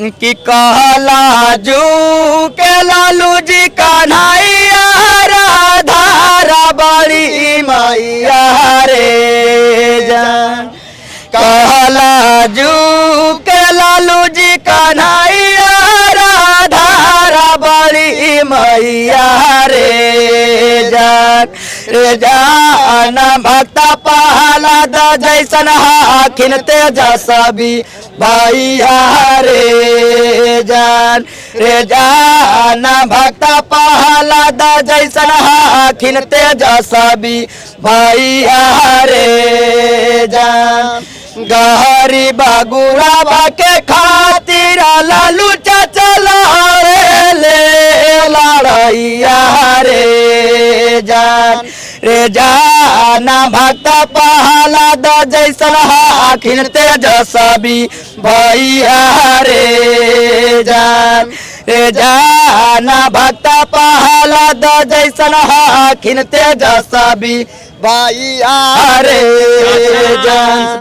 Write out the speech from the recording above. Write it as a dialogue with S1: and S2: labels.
S1: कि कहला जू के लालू जी कन्हैया राधा बड़ी मैया रे जान। कहला जू के लालू जी कन्हैया राधा बड़ी मैया रे जान। रे जान भक्ता पहला द जैसन हाखिन तेजस्वी भैया रे जान। रे जान भक्ता पहला द जैसन हाखिन तेजस्वी भैया रे जान। गहरी बगुड़ा के खातिर लालू चाचा ले लड़ैया रे जान। रे जान भक्ता पहला द जैसन हाखिन तेजस्वी भैया रे जान। रे जान भक्ता पहला द जैसन हाखिन तेजस्वी भैया रे जान।